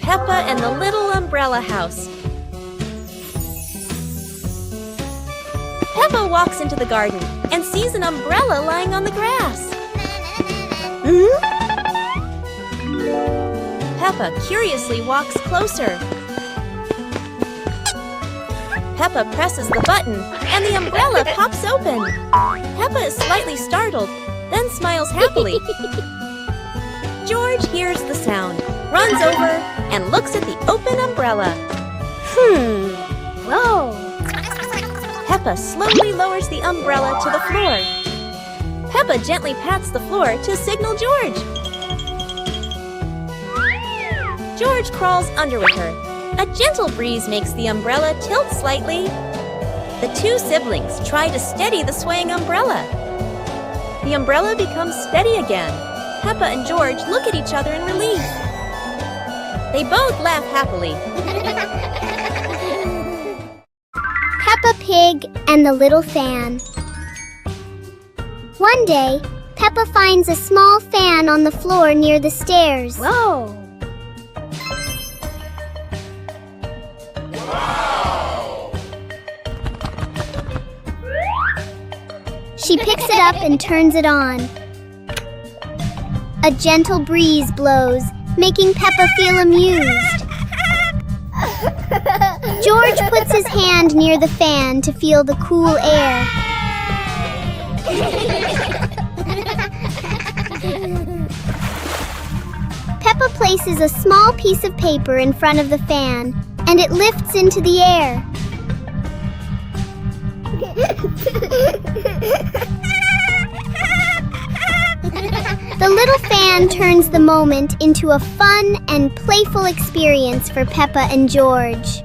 Peppa and the Little Umbrella House. Peppa walks into the garden and sees an umbrella lying on the grass. Peppa curiously walks closer. Peppa presses the button and the umbrella pops open. Peppa is slightly startled, then smiles happily. George hears the sound, runs over, and looks at the open umbrella. Whoa! Peppa slowly lowers the umbrella to the floor. Peppa gently pats the floor to signal George. George crawls under with her. A gentle breeze makes the umbrella tilt slightly. The two siblings try to steady the swaying umbrella. The umbrella becomes steady again. Peppa and George look at each other in relief. They both laugh happily. Peppa Pig and the Little Fan. One day, Peppa finds a small fan on the floor near the stairs. Whoa! She picks it up and turns it on. A gentle breeze blows, making Peppa feel amused. George puts his hand near the fan to feel the cool air. Peppa places a small piece of paper in front of the fan, and it lifts into the air. The little fan turns the moment into a fun and playful experience for Peppa and George.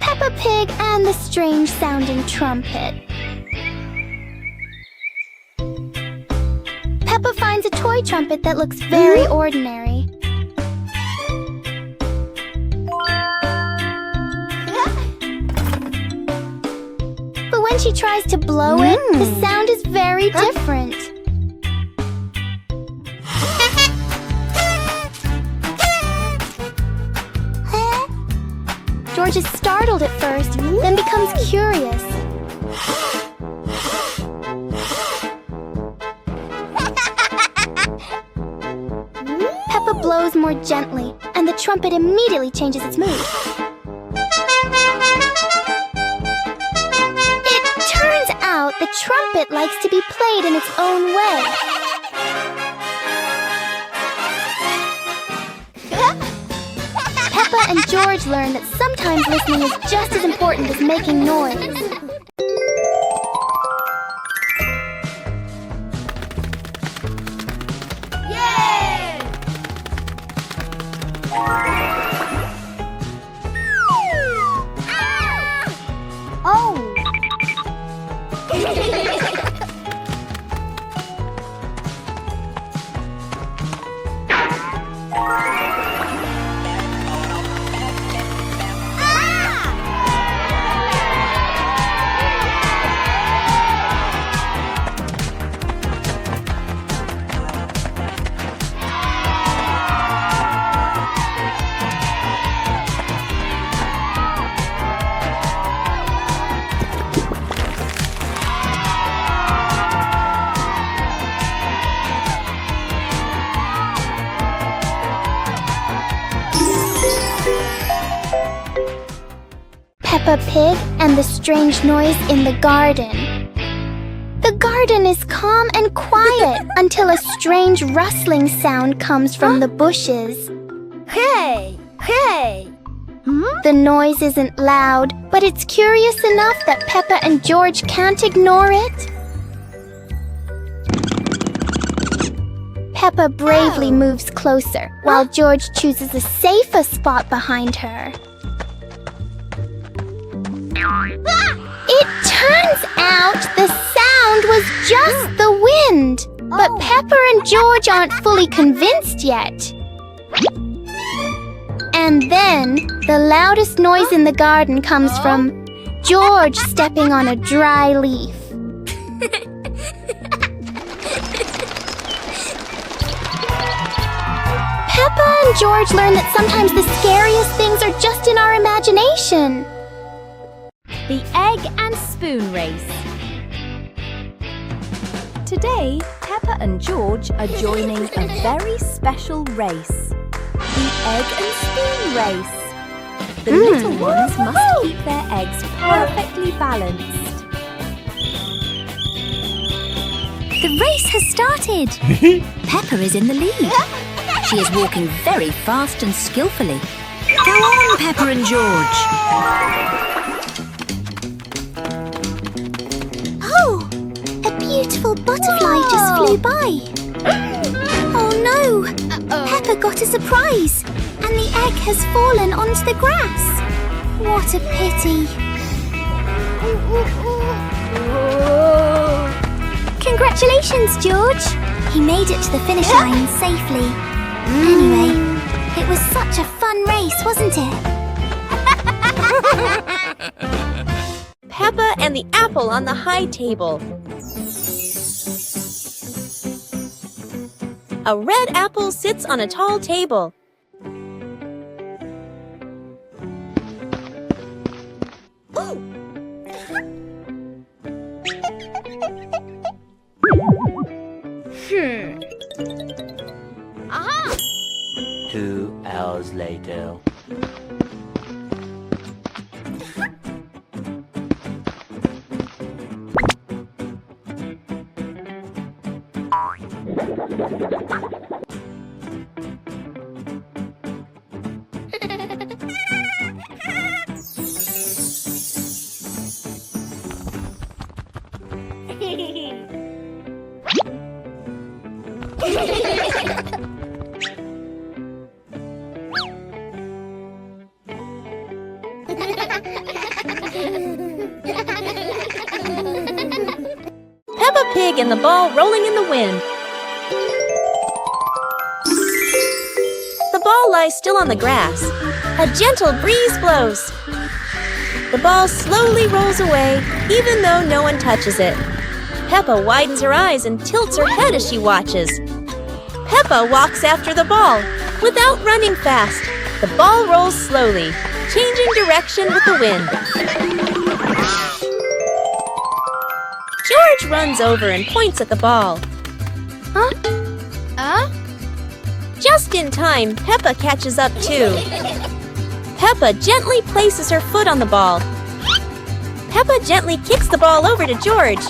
Peppa Pig and the strange-sounding trumpet. Peppa finds a toy trumpet that looks very ordinary. But when she tries to blow it, the sound is very different. George is startled at first, then becomes curious. Peppa blows more gently, and the trumpet immediately changes its mood. It turns out the trumpet likes to be played in its own way. Peppa and George learn that sometimes listening is just as important as making noise. Peppa Pig and the strange noise in the garden. The garden is calm and quiet until a strange rustling sound comes from the bushes. Hey! Hey! The noise isn't loud, but it's curious enough that Peppa and George can't ignore it. Peppa bravely moves closer, while George chooses a safer spot behind her. It turns out the sound was just the wind, but Peppa and George aren't fully convinced yet. And then, the loudest noise in the garden comes from George stepping on a dry leaf. Peppa and George learn that sometimes the scariest things are just in our imagination. The Egg and Spoon Race. Today, Peppa and George are joining a very special race. The Egg and Spoon Race. The little ones must keep their eggs perfectly balanced. The race has started. Peppa is in the lead. She is walking very fast and skillfully. Go on, Peppa and George. Oh, a beautiful butterfly just flew by. Oh no, Peppa got a surprise and the egg has fallen onto the grass. What a pity. Congratulations, George. He made it to the finish line safely. Anyway, it was such a fun race, wasn't it? Peppa and the apple on the high table. A red apple sits on a tall table. Ooh. 2 hours later. Peppa Pig and the ball rolling in the wind. The ball lies still on the grass. A gentle breeze blows. The ball slowly rolls away, even though no one touches it. Peppa widens her eyes and tilts her head as she watches. Peppa walks after the ball. Without running fast, the ball rolls slowly, changing direction with the wind. George runs over and points at the ball. Just in time, Peppa catches up too. Peppa gently places her foot on the ball. Peppa gently kicks the ball over to George.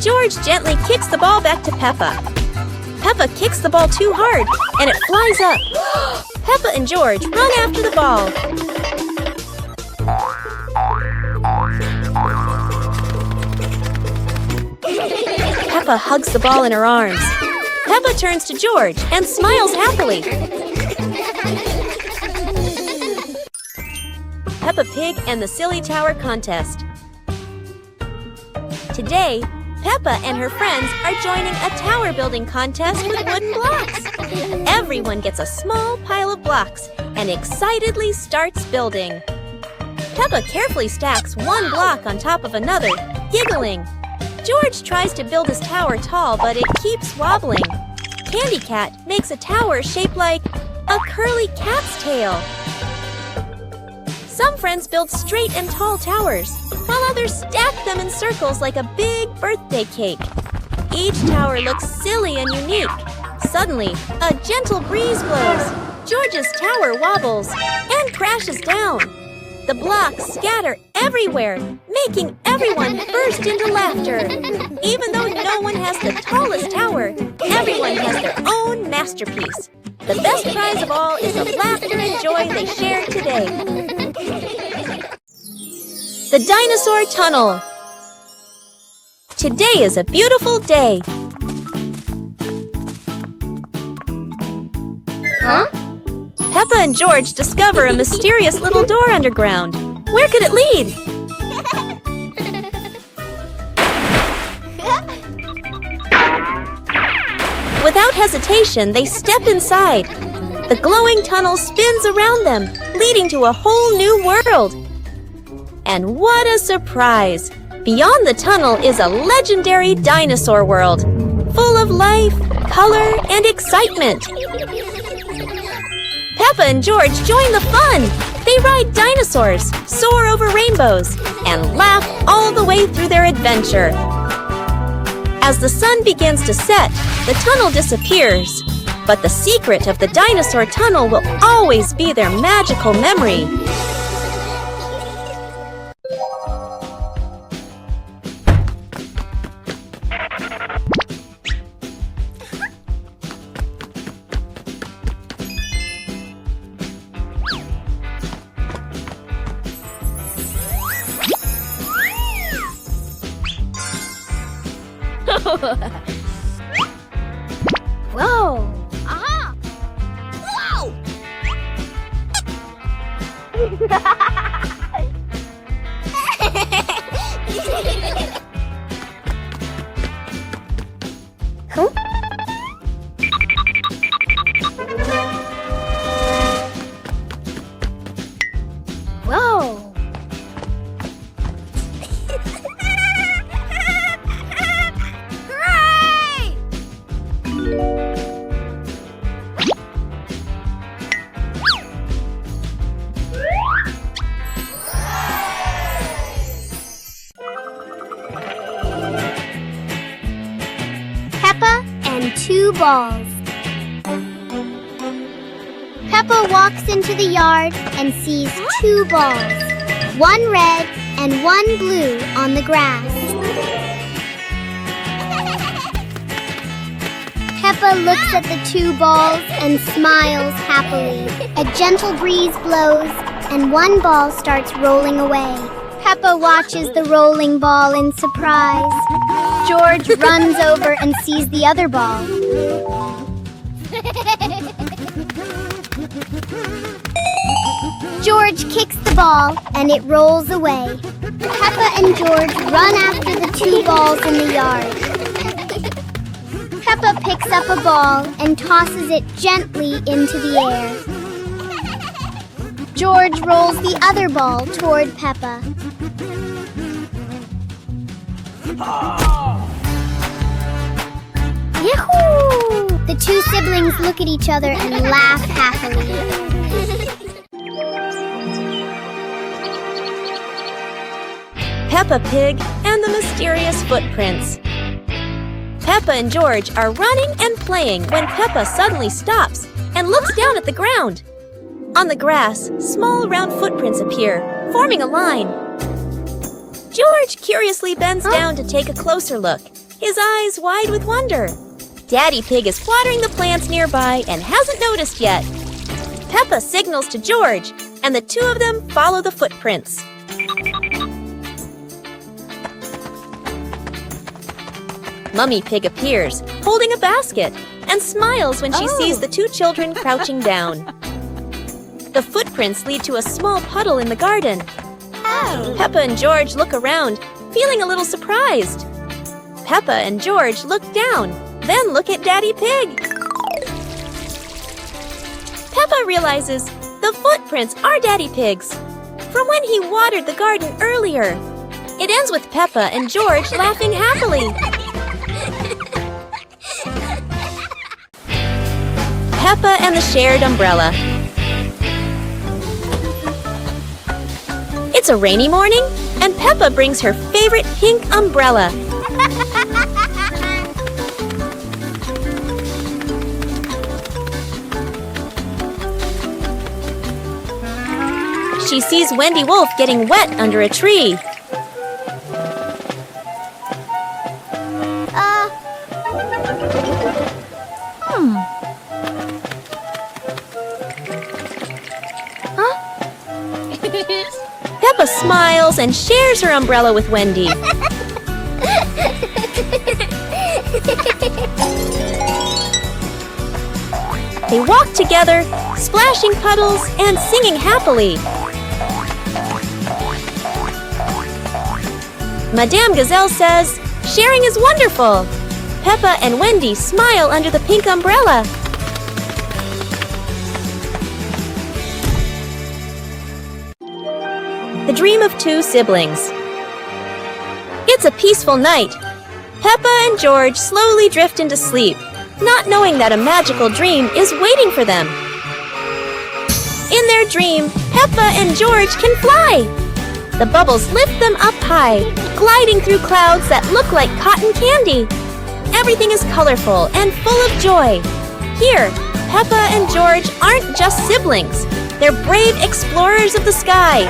George gently kicks the ball back to Peppa. Peppa kicks the ball too hard, and it flies up. Peppa and George run after the ball. Peppa hugs the ball in her arms. Peppa turns to George and smiles happily. Peppa Pig and the Silly Tower Contest. Today, Peppa and her friends are joining a tower building contest with wooden blocks. Everyone gets a small pile of blocks and excitedly starts building. Peppa carefully stacks one block on top of another, giggling. George tries to build his tower tall, but it keeps wobbling. Candy Cat makes a tower shaped like a curly cat's tail. Some friends build straight and tall towers, while others stack them in circles like a big birthday cake. Each tower looks silly and unique. Suddenly, a gentle breeze blows. George's tower wobbles and crashes down. The blocks scatter everywhere, making everyone burst into laughter. Even though no one has the tallest tower, everyone has their own masterpiece. The best prize of all is the laughter and joy they shared today. The Dinosaur Tunnel. Today is a beautiful day. Peppa and George discover a mysterious little door underground. Where could it lead? Without hesitation, they step inside. The glowing tunnel spins around them, leading to a whole new world. And what a surprise! Beyond the tunnel is a legendary dinosaur world, full of life, color, and excitement. Peppa and George join the fun. They ride dinosaurs, soar over rainbows, and laugh all the way through their adventure. As the sun begins to set, the tunnel disappears. But the secret of the dinosaur tunnel will always be their magical memory. Whoa! Aha! Whoa! Huh? Whoa! Hooray! Peppa and two balls. Peppa walks into the yard and sees two balls, one red and one blue on the grass. Peppa looks at the two balls and smiles happily. A gentle breeze blows and one ball starts rolling away. Peppa watches the rolling ball in surprise. George runs over and sees the other ball. George kicks the ball and it rolls away. Peppa and George run after the two balls in the yard. Peppa picks up a ball and tosses it gently into the air. George rolls the other ball toward Peppa. Yahoo! The two siblings look at each other and laugh happily. Peppa Pig and the Mysterious Footprints. Peppa and George are running and playing when Peppa suddenly stops and looks down at the ground. On the grass, small round footprints appear, forming a line. George curiously bends down to take a closer look, his eyes wide with wonder. Daddy Pig is watering the plants nearby and hasn't noticed yet. Peppa signals to George, and the two of them follow the footprints. Mummy Pig appears, holding a basket, and smiles when she sees the two children crouching down. The footprints lead to a small puddle in the garden. Peppa and George look around, feeling a little surprised. Peppa and George look down, then look at Daddy Pig. Peppa realizes the footprints are Daddy Pig's, from when he watered the garden earlier. It ends with Peppa and George laughing happily. Peppa and the Shared Umbrella. It's a rainy morning, and Peppa brings her favorite pink umbrella. She sees Wendy Wolf getting wet under a tree. Peppa smiles and shares her umbrella with Wendy. They walk together, splashing puddles and singing happily. Madame Gazelle says, "Sharing is wonderful." Peppa and Wendy smile under the pink umbrella. The Dream of Two Siblings. It's a peaceful night. Peppa and George slowly drift into sleep, not knowing that a magical dream is waiting for them. In their dream, Peppa and George can fly. The bubbles lift them up high, gliding through clouds that look like cotton candy. Everything is colorful and full of joy. Here, Peppa and George aren't just siblings. They're brave explorers of the sky.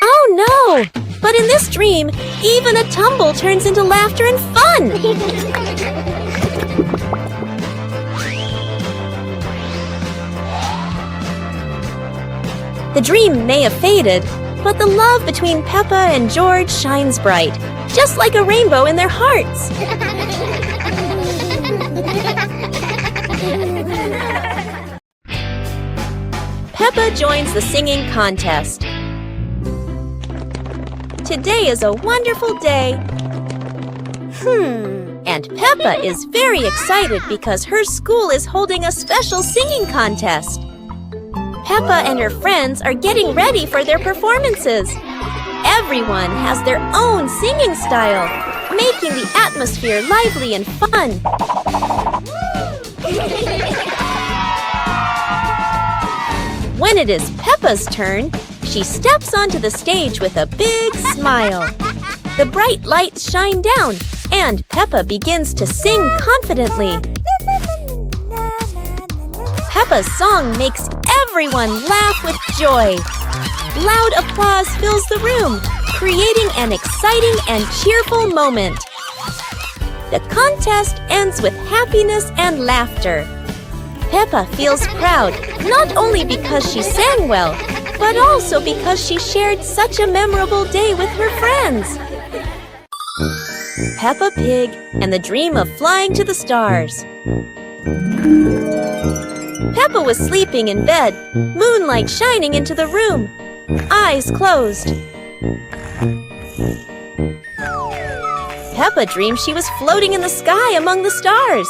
Oh no! But in this dream, even a tumble turns into laughter and fun! The dream may have faded, but the love between Peppa and George shines bright, just like a rainbow in their hearts. Peppa joins the singing contest. Today is a wonderful day. And Peppa is very excited because her school is holding a special singing contest. Peppa and her friends are getting ready for their performances. Everyone has their own singing style, making the atmosphere lively and fun. When it is Peppa's turn, she steps onto the stage with a big smile. The bright lights shine down, and Peppa begins to sing confidently. Peppa's song makes everyone laugh with joy. Loud applause fills the room, creating an exciting and cheerful moment. The contest ends with happiness and laughter. Peppa feels proud, not only because she sang well, but also because she shared such a memorable day with her friends. Peppa Pig and the Dream of Flying to the Stars. Peppa was sleeping in bed, moonlight shining into the room, eyes closed. Peppa dreamed she was floating in the sky among the stars.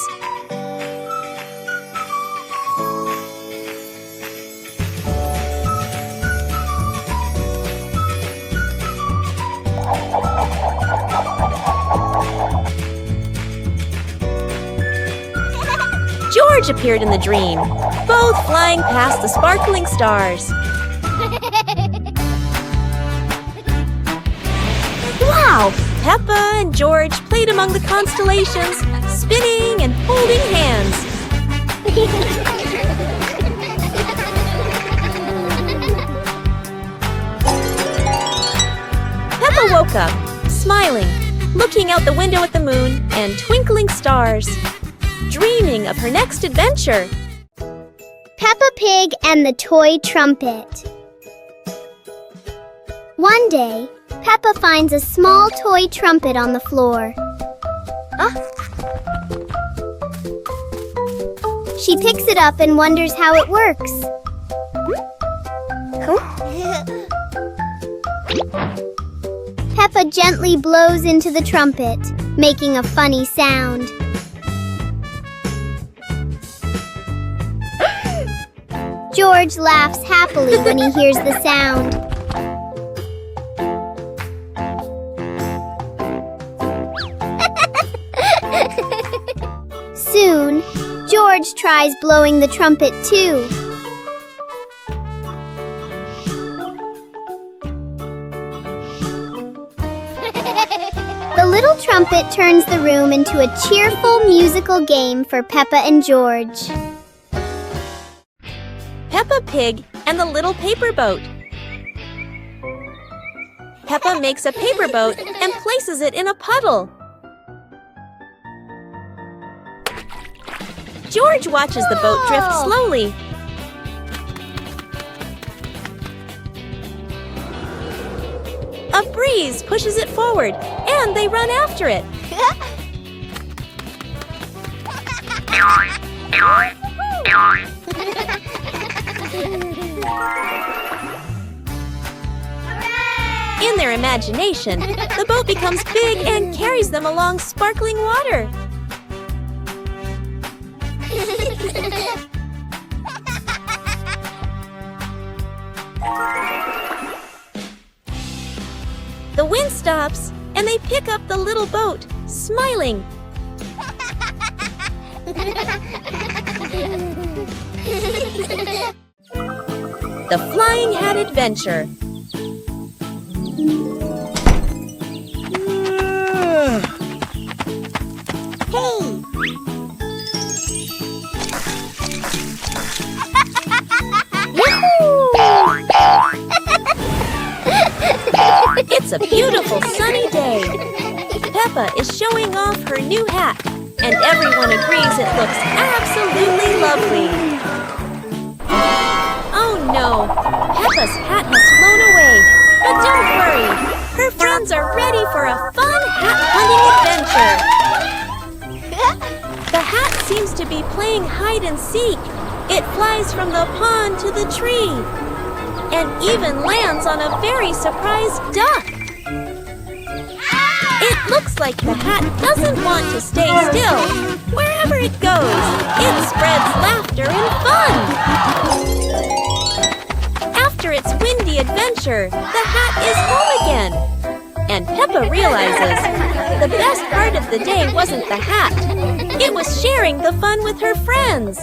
George appeared in the dream, both flying past the sparkling stars. Wow! Peppa and George played among the constellations, spinning and holding hands. Peppa woke up, smiling, looking out the window at the moon and twinkling stars, dreaming of her next adventure. Peppa Pig and the Toy Trumpet. One day, Peppa finds a small toy trumpet on the floor. She picks it up and wonders how it works. Peppa gently blows into the trumpet, making a funny sound. George laughs happily when he hears the sound. Soon, George tries blowing the trumpet too. The little trumpet turns the room into a cheerful musical game for Peppa and George. Peppa Pig and the Little Paper Boat. Peppa makes a paper boat and places it in a puddle. George watches the boat drift slowly. A breeze pushes it forward, and they run after it. In their imagination, the boat becomes big and carries them along sparkling water. stops, and they pick up the little boat, smiling. The Flying Hat Adventure. It's a beautiful sunny day. Peppa is showing off her new hat, and everyone agrees it looks absolutely lovely. Oh no, Peppa's hat has flown away, but don't worry, her friends are ready for a fun hat hunting adventure. The hat seems to be playing hide and seek. It flies from the pond to the tree, and even lands on a very surprised duck. It looks like the hat doesn't want to stay still. Wherever it goes, it spreads laughter and fun. After its windy adventure, the hat is home again. And Peppa realizes the best part of the day wasn't the hat. It was sharing the fun with her friends.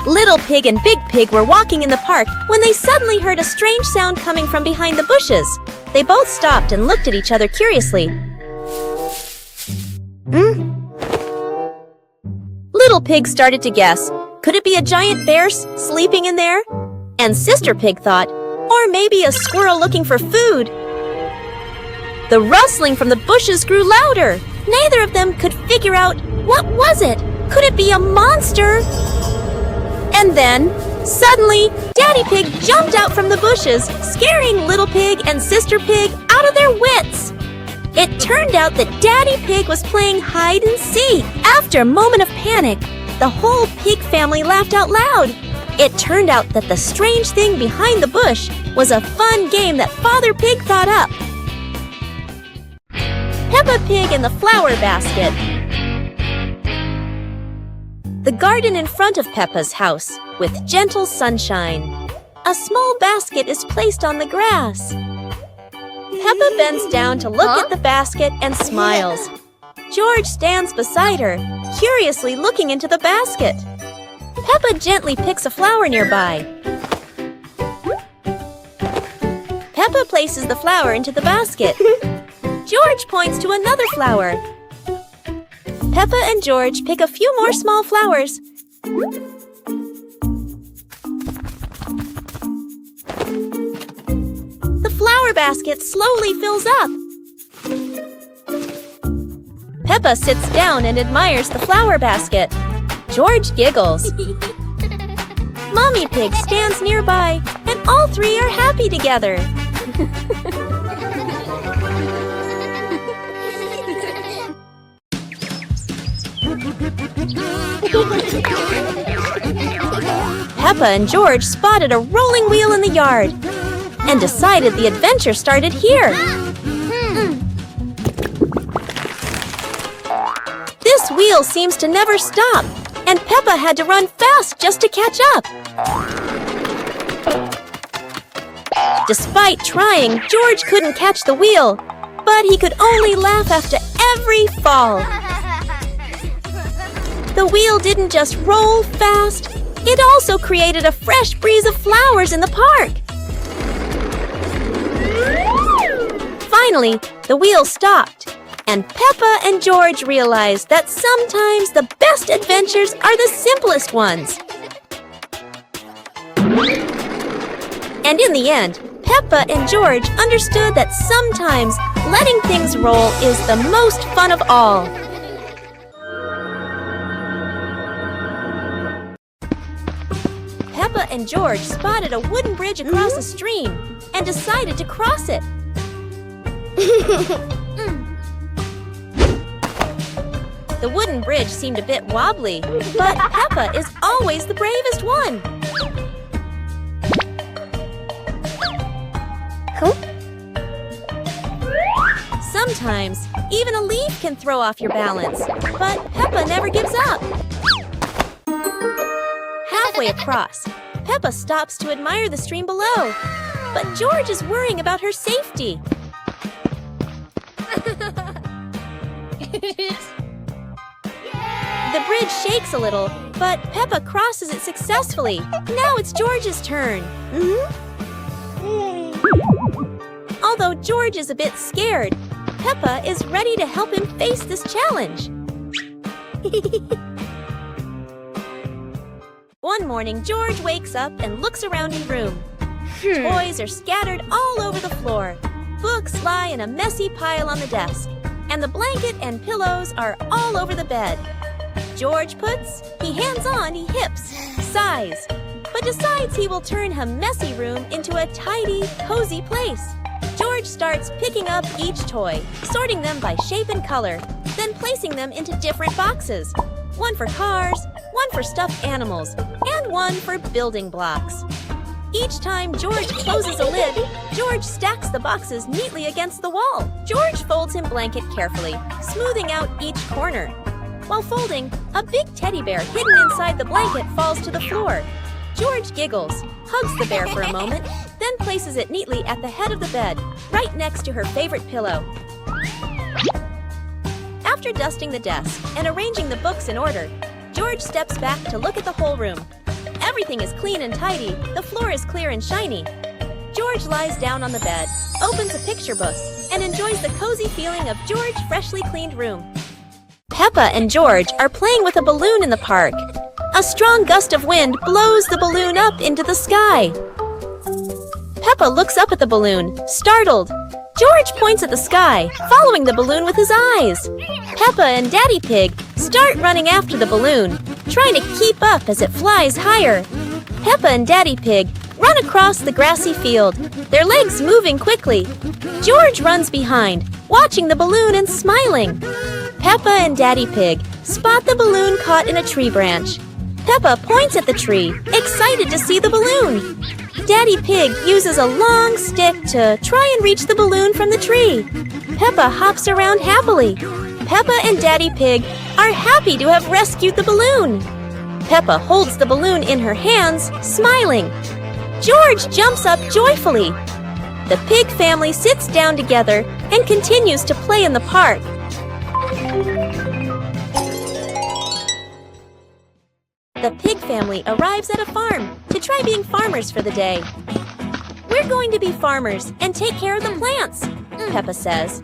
Little Pig and Big Pig were walking in the park when they suddenly heard a strange sound coming from behind the bushes. They both stopped and looked at each other curiously. Little Pig started to guess. Could it be a giant bear sleeping in there? And Sister Pig thought, or maybe a squirrel looking for food. The rustling from the bushes grew louder. Neither of them could figure out, what was it? Could it be a monster? And then, suddenly, Daddy Pig jumped out from the bushes, scaring Little Pig and Sister Pig out of their wits. It turned out that Daddy Pig was playing hide and seek. After a moment of panic, the whole pig family laughed out loud. It turned out that the strange thing behind the bush was a fun game that Father Pig thought up. Peppa Pig in the Flower Basket. The garden in front of Peppa's house, with gentle sunshine. A small basket is placed on the grass. Peppa bends down to look at the basket and smiles. George stands beside her, curiously looking into the basket. Peppa gently picks a flower nearby. Peppa places the flower into the basket. George points to another flower. Peppa and George pick a few more small flowers. The flower basket slowly fills up. Peppa sits down and admires the flower basket. George giggles. Mommy Pig stands nearby, and all three are happy together. Peppa and George spotted a rolling wheel in the yard and decided the adventure started here. This wheel seems to never stop, and Peppa had to run fast just to catch up. Despite trying, George couldn't catch the wheel, but he could only laugh after every fall. The wheel didn't just roll fast, it also created a fresh breeze of flowers in the park. Finally, the wheel stopped, and Peppa and George realized that sometimes the best adventures are the simplest ones. And in the end, Peppa and George understood that sometimes letting things roll is the most fun of all. Peppa and George spotted a wooden bridge across a stream and decided to cross it. The wooden bridge seemed a bit wobbly, but Peppa is always the bravest one. Sometimes, even a leaf can throw off your balance, but Peppa never gives up. halfway across, Peppa stops to admire the stream below. But George is worrying about her safety. The bridge shakes a little, but Peppa crosses it successfully. Now it's George's turn. Although George is a bit scared, Peppa is ready to help him face this challenge. One morning, George wakes up and looks around his room. Toys are scattered all over the floor. Books lie in a messy pile on the desk, and the blanket and pillows are all over the bed. George puts, he hands on, he hips, sighs, but decides he will turn a messy room into a tidy, cozy place. George starts picking up each toy, sorting them by shape and color, then placing them into different boxes. One for cars, one for stuffed animals, and one for building blocks. Each time George closes a lid, George stacks the boxes neatly against the wall. George folds his blanket carefully, smoothing out each corner. While folding, a big teddy bear hidden inside the blanket falls to the floor. George giggles, hugs the bear for a moment, then places it neatly at the head of the bed, right next to her favorite pillow. After dusting the desk and arranging the books in order, George steps back to look at the whole room. Everything is clean and tidy, the floor is clear and shiny. George lies down on the bed, opens a picture book, and enjoys the cozy feeling of George's freshly cleaned room. Peppa and George are playing with a balloon in the park. A strong gust of wind blows the balloon up into the sky. Peppa looks up at the balloon, startled. George points at the sky, following the balloon with his eyes. Peppa and Daddy Pig start running after the balloon, trying to keep up as it flies higher. Peppa and Daddy Pig run across the grassy field, their legs moving quickly. George runs behind, watching the balloon and smiling. Peppa and Daddy Pig spot the balloon caught in a tree branch. Peppa points at the tree, excited to see the balloon. Daddy Pig uses a long stick to try and reach the balloon from the tree. Peppa hops around happily. Peppa and Daddy Pig are happy to have rescued the balloon. Peppa holds the balloon in her hands, smiling. George jumps up joyfully. The pig family sits down together and continues to play in the park. The pig family arrives at a farm to try being farmers for the day. We're going to be farmers and take care of the plants, Peppa says.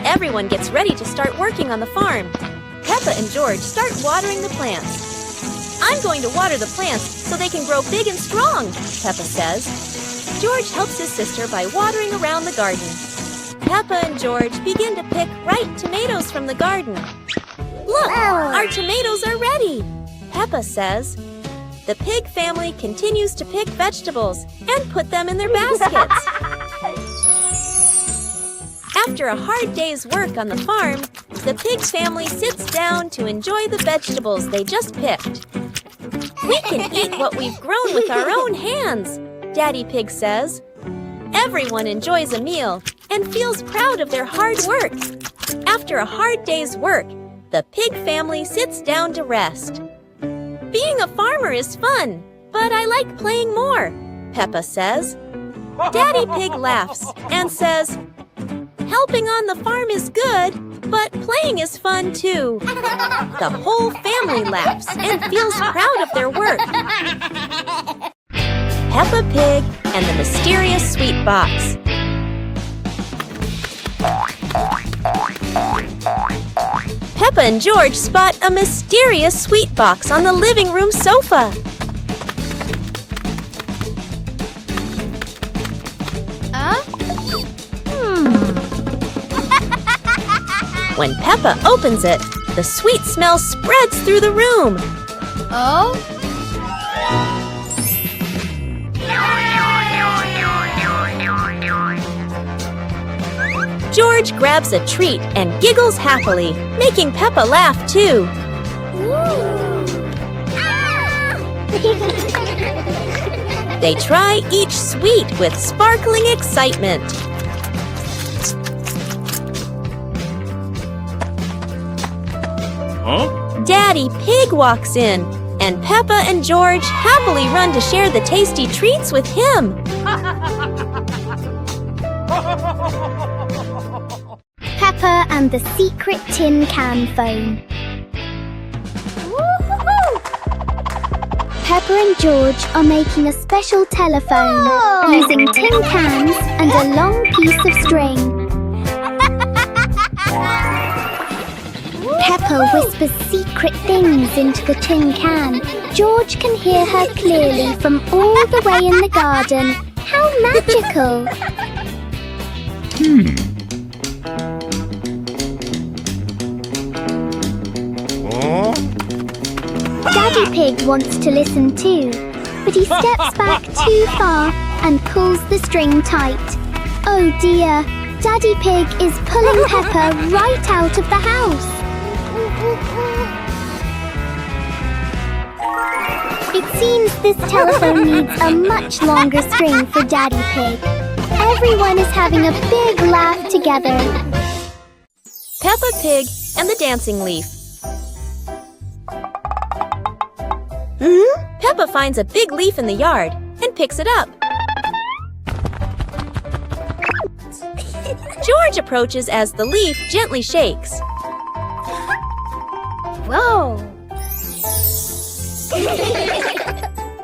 Everyone gets ready to start working on the farm. Peppa and George start watering the plants. I'm going to water the plants so they can grow big and strong, Peppa says. George helps his sister by watering around the garden. Peppa and George begin to pick ripe tomatoes from the garden. Look, our tomatoes are ready, Peppa says. The pig family continues to pick vegetables and put them in their baskets. After a hard day's work on the farm, the pig family sits down to enjoy the vegetables they just picked. We can eat what we've grown with our own hands, Daddy Pig says. Everyone enjoys a meal and feels proud of their hard work. After a hard day's work, the pig family sits down to rest. Being a farmer is fun, but I like playing more, Peppa says. Daddy Pig laughs and says, helping on the farm is good, but playing is fun too. The whole family laughs and feels proud of their work. Peppa Pig and the Mysterious Sweet Box. Peppa and George spot a mysterious sweet box on the living room sofa. When Peppa opens it, the sweet smell spreads through the room. Oh? George grabs a treat and giggles happily, making Peppa laugh too. They try each sweet with sparkling excitement. Daddy Pig walks in And Peppa and George happily run to share the tasty treats with him. Peppa and the secret tin can phone. Peppa and George are making a special telephone using tin cans and a long piece of string. Peppa whispers secret things into the tin can. George can hear her clearly from all the way in the garden. How magical! Daddy Pig wants to listen too, but he steps back too far and pulls the string tight. Oh dear, Daddy Pig is pulling Peppa right out of the house. It seems this telephone needs a much longer string for Daddy Pig. Everyone is having a big laugh together. Peppa Pig and the Dancing Leaf. Peppa finds a big leaf in the yard and picks it up. George approaches as the leaf gently shakes. Whoa!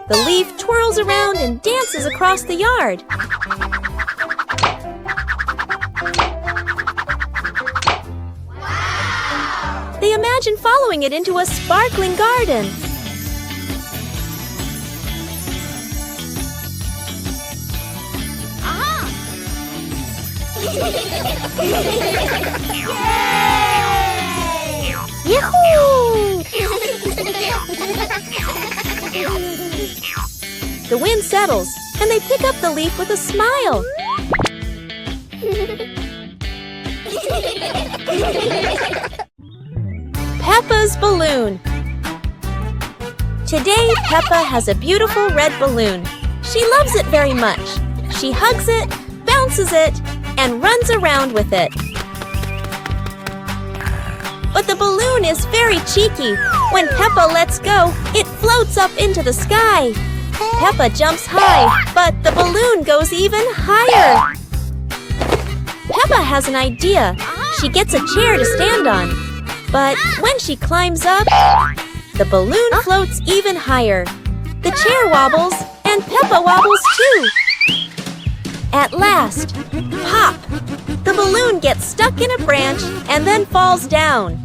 The leaf twirls around and dances across the yard. They imagine following it into a sparkling garden. Yahoo! The wind settles, and they pick up the leaf with a smile. Peppa's balloon. Today, Peppa has a beautiful red balloon. She loves it very much. She hugs it, bounces it, and runs around with it. But the balloon is very cheeky. When Peppa lets go, it floats up into the sky. Peppa jumps high, but the balloon goes even higher. Peppa has an idea. She gets a chair to stand on. But when she climbs up, the balloon floats even higher. The chair wobbles, and Peppa wobbles too. At last, pop! The balloon gets stuck in a branch and then falls down.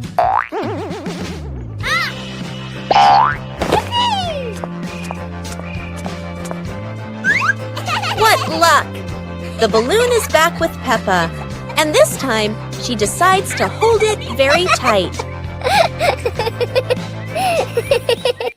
What luck! The balloon is back with Peppa, and this time she decides to hold it very tight.